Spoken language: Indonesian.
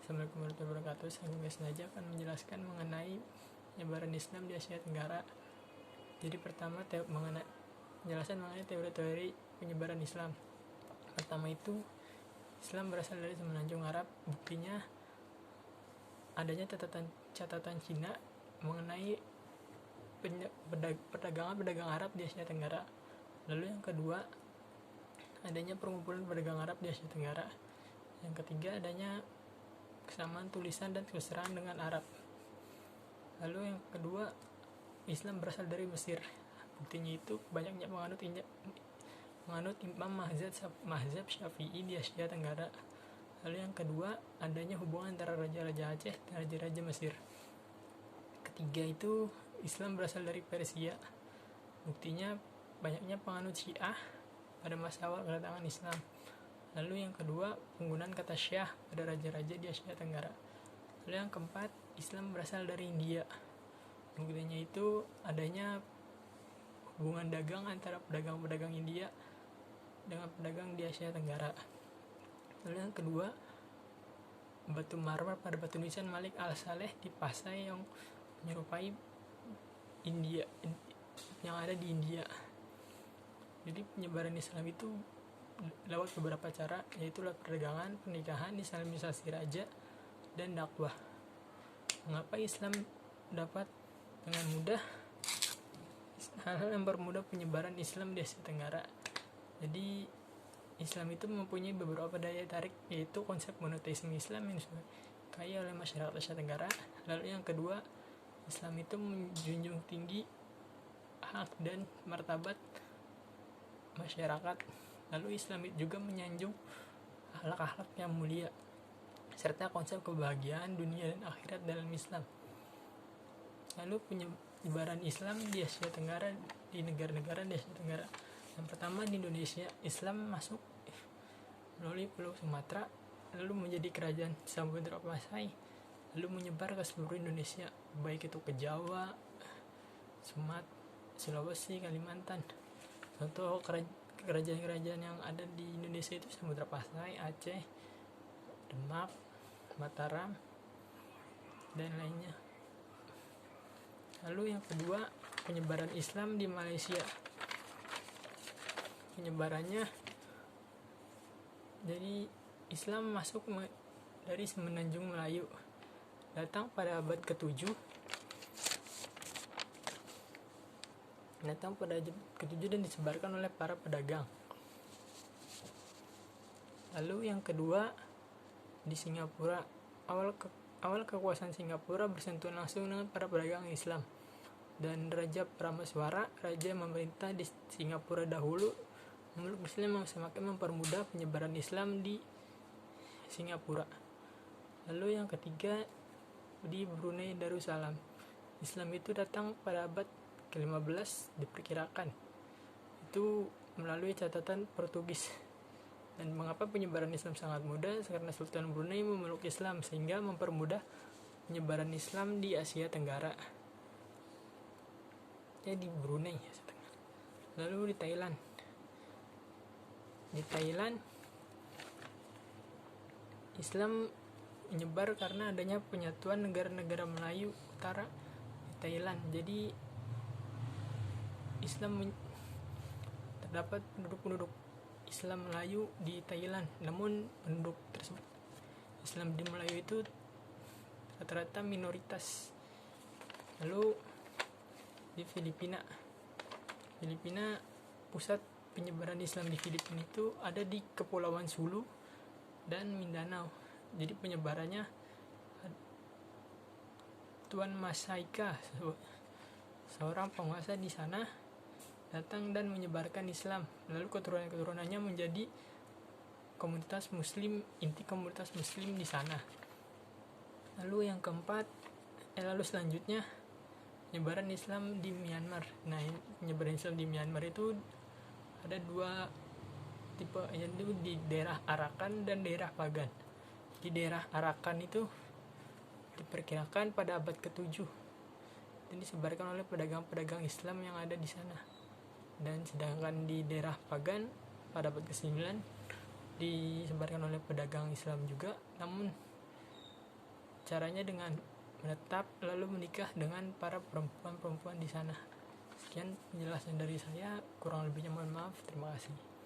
Assalamualaikum warahmatullahi wabarakatuh. Saya sengaja akan menjelaskan mengenai penyebaran Islam di Asia Tenggara. Jadi pertama penjelasan mengenai teori-teori penyebaran Islam. Pertama itu, Islam berasal dari semenanjung Arab. Buktinya adanya catatan Cina mengenai perdagangan Arab di Asia Tenggara. Lalu yang kedua, adanya perkumpulan pedagang Arab di Asia Tenggara. Yang ketiga, adanya kesamaan tulisan dan kesetaraan dengan Arab. Lalu yang kedua, Islam berasal dari Mesir. Buktinya itu banyaknya menganut Imam Mazhab Syafi'i di Asia Tenggara. Lalu yang kedua, adanya hubungan antara raja-raja Aceh dan raja-raja Mesir. Ketiga itu, Islam berasal dari Persia. Buktinya banyaknya penganut Syiah pada masa awal kedatangan Islam. Lalu yang kedua, penggunaan kata Syah pada raja-raja di Asia Tenggara. Lalu yang keempat, Islam berasal dari India. Buktinya itu adanya hubungan dagang antara pedagang-pedagang India dengan pedagang di Asia Tenggara. Lalu yang kedua, batu marmer pada batu nisan Malik Al-Saleh di Pasai yang menyerupai India, yang ada di India. Jadi penyebaran Islam itu lewat beberapa cara, yaitu lewat perdagangan, pernikahan, islamisasi raja, dan dakwah. Mengapa Islam dapat dengan mudah hal-hal yang mempermudah penyebaran Islam di Asia Tenggara? Jadi Islam itu mempunyai beberapa daya tarik, yaitu konsep monoteisme Islam yang disukai oleh masyarakat Asia Tenggara. Lalu yang kedua, Islam itu menjunjung tinggi hak dan martabat masyarakat. Lalu Islam juga menyanjung akhlak-akhlak yang mulia serta konsep kebahagiaan dunia dan akhirat dalam Islam. Lalu penyebaran Islam di Asia Tenggara, di negara-negara di Asia Tenggara. Yang pertama, di Indonesia, Islam masuk melalui Pulau Sumatera, lalu menjadi kerajaan Samudra Pasai, lalu menyebar ke seluruh Indonesia, baik itu ke Jawa, Sumatera, Sulawesi, Kalimantan. Contoh kerajaan-kerajaan yang ada di Indonesia itu Samudra Pasai, Aceh, Demak, Mataram, dan lainnya. Lalu yang kedua, penyebaran Islam di Malaysia. Penyebarannya, jadi Islam masuk dari semenanjung Melayu, datang pada abad ke-7 dan disebarkan oleh para pedagang. Lalu yang kedua, di Singapura, awal kekuasaan Singapura bersentuhan langsung dengan para pedagang Islam, dan Raja Prameswara, raja yang memerintah di Singapura dahulu, memeluk Islam yang semakin mempermudah penyebaran Islam di Singapura. Lalu yang ketiga, di Brunei Darussalam, Islam itu datang pada abad ke-15 diperkirakan, itu melalui catatan Portugis. Dan mengapa penyebaran Islam sangat mudah? Karena Sultan Brunei memeluk Islam sehingga mempermudah penyebaran Islam di Asia Tenggara. Jadi Brunei, Asia Tenggara. Lalu di Thailand, Islam menyebar karena adanya penyatuan negara-negara Melayu Utara di Thailand. Jadi terdapat penduduk Islam Melayu di Thailand, namun penduduk tersebut Islam di Melayu itu rata-rata minoritas. Lalu di Filipina, pusat penyebaran Islam di Filipina itu ada di Kepulauan Sulu dan Mindanao. Jadi penyebarannya, Tuan Masaika, seorang penguasa di sana, datang dan menyebarkan Islam. Lalu keturunan-keturunannya menjadi komunitas muslim, inti komunitas muslim di sana. Lalu yang keempat, selanjutnya penyebaran Islam di Myanmar. Nah, penyebaran Islam di Myanmar itu ada dua tipe, yaitu di daerah Arakan dan daerah Pagan. Di daerah Arakan itu diperkirakan pada abad ke-7 dan disebarkan oleh pedagang-pedagang Islam yang ada di sana. Dan sedangkan di daerah Pagan pada abad ke-9 disebarkan oleh pedagang Islam juga, namun caranya dengan menetap lalu menikah dengan para perempuan-perempuan di sana. Sekian penjelasan dari saya, kurang lebihnya mohon maaf. Terima kasih.